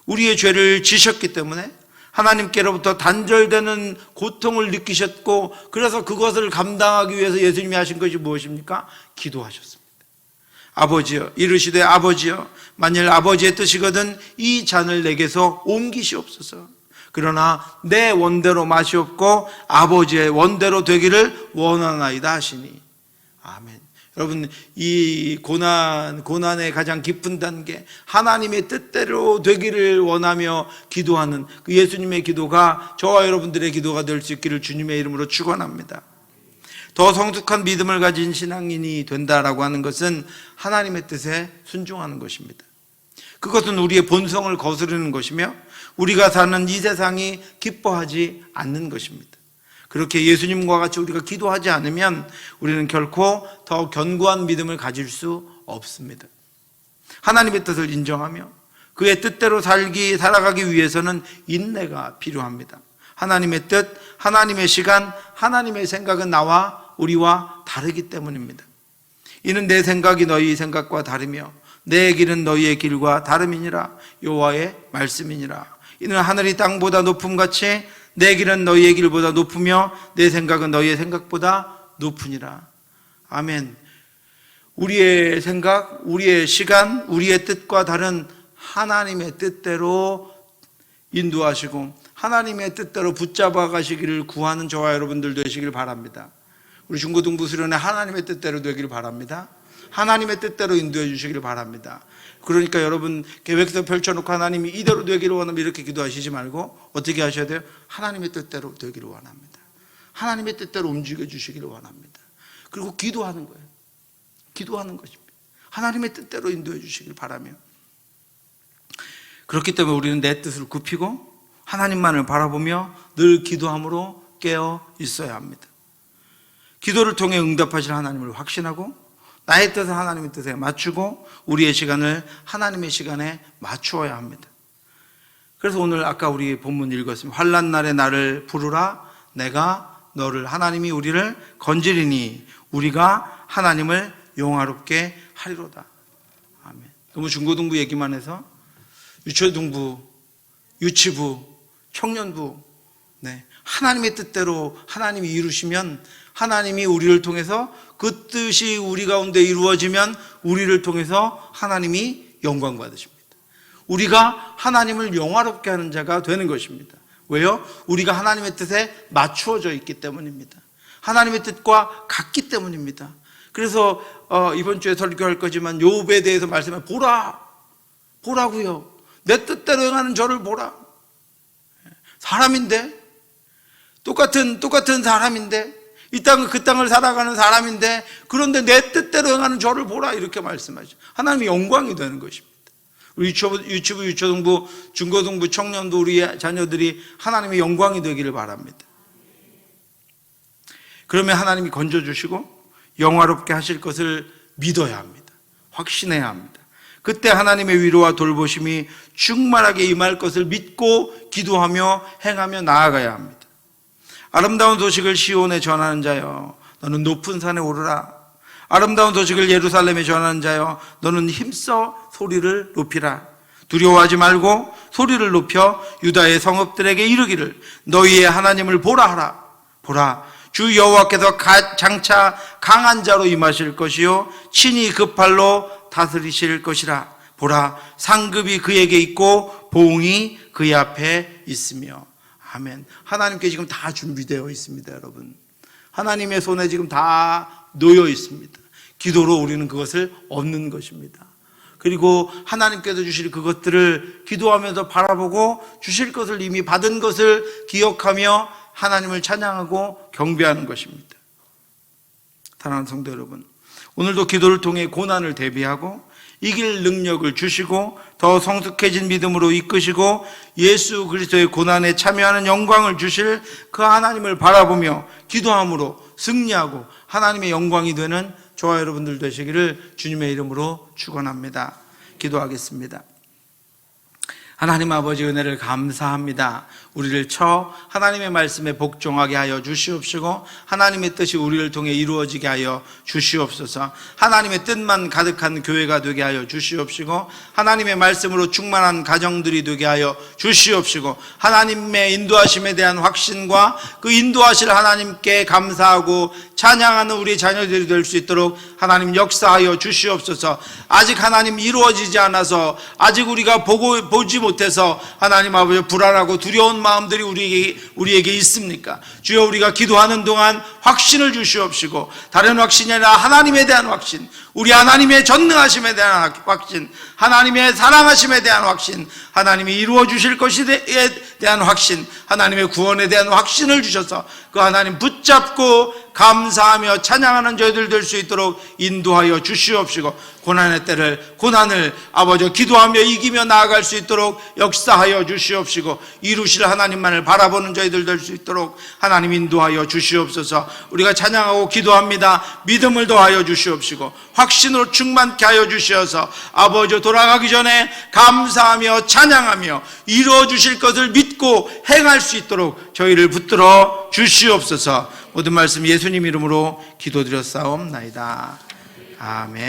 우리의 죄를 지셨기 때문에 하나님께로부터 단절되는 고통을 느끼셨고, 그래서 그것을 감당하기 위해서 예수님이 하신 것이 무엇입니까? 기도하셨습니다. 아버지여, 이르시되 아버지여, 만일 아버지의 뜻이거든 이 잔을 내게서 옮기시옵소서. 그러나 내 원대로 마시옵고 아버지의 원대로 되기를 원하나이다 하시니. 아멘. 여러분, 이 고난의 가장 깊은 단계, 하나님의 뜻대로 되기를 원하며 기도하는 그 예수님의 기도가 저와 여러분들의 기도가 될 수 있기를 주님의 이름으로 축원합니다. 더 성숙한 믿음을 가진 신앙인이 된다라고 하는 것은 하나님의 뜻에 순종하는 것입니다. 그것은 우리의 본성을 거스르는 것이며 우리가 사는 이 세상이 기뻐하지 않는 것입니다. 그렇게 예수님과 같이 우리가 기도하지 않으면 우리는 결코 더 견고한 믿음을 가질 수 없습니다. 하나님의 뜻을 인정하며 그의 뜻대로 살아가기 위해서는 인내가 필요합니다. 하나님의 뜻, 하나님의 시간, 하나님의 생각은 우리와 다르기 때문입니다. 이는 내 생각이 너희 생각과 다르며 내 길은 너희의 길과 다름이니라. 여호와의 말씀이니라. 이는 하늘이 땅보다 높음같이 내 길은 너희의 길보다 높으며 내 생각은 너희의 생각보다 높으니라. 아멘. 우리의 생각, 우리의 시간, 우리의 뜻과 다른 하나님의 뜻대로 인도하시고 하나님의 뜻대로 붙잡아 가시기를 구하는 저와 여러분들 되시길 바랍니다. 우리 중고등부 수련회 하나님의 뜻대로 되기를 바랍니다. 하나님의 뜻대로 인도해 주시기를 바랍니다. 그러니까 여러분, 계획서 펼쳐놓고 하나님이 이대로 되기를 원하면 이렇게 기도하시지 말고 어떻게 하셔야 돼요? 하나님의 뜻대로 되기를 원합니다. 하나님의 뜻대로 움직여 주시기를 원합니다. 그리고 기도하는 거예요. 기도하는 것입니다. 하나님의 뜻대로 인도해 주시길 바라며, 그렇기 때문에 우리는 내 뜻을 굽히고 하나님만을 바라보며 늘 기도함으로 깨어 있어야 합니다. 기도를 통해 응답하실 하나님을 확신하고 나의 뜻을 하나님의 뜻에 맞추고 우리의 시간을 하나님의 시간에 맞추어야 합니다. 그래서 오늘 아까 우리 본문 읽었습니다. 환난 날에 나를 부르라 내가 너를, 하나님이 우리를 건지리니 우리가 하나님을 영화롭게 하리로다. 아멘. 너무 중고등부 얘기만 해서 유초등부, 유치부, 청년부, 하나님의 뜻대로 하나님이 이루시면, 하나님이 우리를 통해서 그 뜻이 우리 가운데 이루어지면 우리를 통해서 하나님이 영광 받으십니다. 우리가 하나님을 영화롭게 하는 자가 되는 것입니다. 왜요? 우리가 하나님의 뜻에 맞추어져 있기 때문입니다. 하나님의 뜻과 같기 때문입니다. 그래서 이번 주에 설교할 거지만 욥에 대해서 말씀해 보라고요. 내 뜻대로 행하는 저를 보라. 사람인데, 똑같은 사람인데, 이 땅 그 땅을 살아가는 사람인데, 그런데 내 뜻대로 행하는 저를 보라, 이렇게 말씀하죠. 하나님의 영광이 되는 것입니다. 우리 유치부, 유초등부, 중고등부, 청년도 우리 자녀들이 하나님의 영광이 되기를 바랍니다. 그러면 하나님이 건져주시고 영화롭게 하실 것을 믿어야 합니다. 확신해야 합니다. 그때 하나님의 위로와 돌보심이 충만하게 임할 것을 믿고 기도하며 행하며 나아가야 합니다. 아름다운 소식을 시온에 전하는 자여 너는 높은 산에 오르라. 아름다운 소식을 예루살렘에 전하는 자여 너는 힘써 소리를 높이라. 두려워하지 말고 소리를 높여 유다의 성읍들에게 이르기를 너희의 하나님을 보라 하라. 보라, 주 여호와께서 장차 강한 자로 임하실 것이요 친히 그 팔로 다스리실 것이라. 보라, 상급이 그에게 있고 보응이 그의 앞에 있으며. 아멘. 하나님께 지금 다 준비되어 있습니다, 여러분. 하나님의 손에 지금 다 놓여 있습니다. 기도로 우리는 그것을 얻는 것입니다. 그리고 하나님께서 주실 그것들을 기도하면서 바라보고 주실 것을 이미 받은 것을 기억하며 하나님을 찬양하고 경배하는 것입니다. 사랑하는 성도 여러분, 오늘도 기도를 통해 고난을 대비하고 이길 능력을 주시고 더 성숙해진 믿음으로 이끄시고 예수 그리스도의 고난에 참여하는 영광을 주실 그 하나님을 바라보며 기도함으로 승리하고 하나님의 영광이 되는 저와 여러분들 되시기를 주님의 이름으로 축원합니다. 기도하겠습니다. 하나님 아버지, 은혜를 감사합니다. 우리를 쳐 하나님의 말씀에 복종하게 하여 주시옵시고 하나님의 뜻이 우리를 통해 이루어지게 하여 주시옵소서. 하나님의 뜻만 가득한 교회가 되게 하여 주시옵시고 하나님의 말씀으로 충만한 가정들이 되게 하여 주시옵시고 하나님의 인도하심에 대한 확신과 그 인도하실 하나님께 감사하고 찬양하는 우리 자녀들이 될 수 있도록 하나님 역사하여 주시옵소서. 아직 하나님 이루어지지 않아서, 아직 우리가 보지 못해서 하나님 아버지 불안하고 두려운 마음들이 우리에게 있습니까? 주여, 우리가 기도하는 동안 확신을 주시옵시고 다른 확신이 아니라 하나님에 대한 확신, 우리 하나님의 전능하심에 대한 확신, 하나님의 사랑하심에 대한 확신, 하나님이 이루어 주실 것에 대한 확신, 하나님의 구원에 대한 확신을 주셔서 그 하나님 붙잡고 감사하며 찬양하는 저희들 될 수 있도록 인도하여 주시옵시고 고난을 아버지 기도하며 이기며 나아갈 수 있도록 역사하여 주시옵시고 이루실 하나님만을 바라보는 저희들 될 수 있도록 하나님 인도하여 주시옵소서. 우리가 찬양하고 기도합니다. 믿음을 더하여 주시옵시고 확신으로 충만케 하여 주시어서 아버지 돌아가기 전에 감사하며 찬양하며 이루어 주실 것을 믿고 행할 수 있도록 저희를 붙들어 주시옵소서. 모든 말씀 예수님 이름으로 기도드렸사옵나이다. 아멘.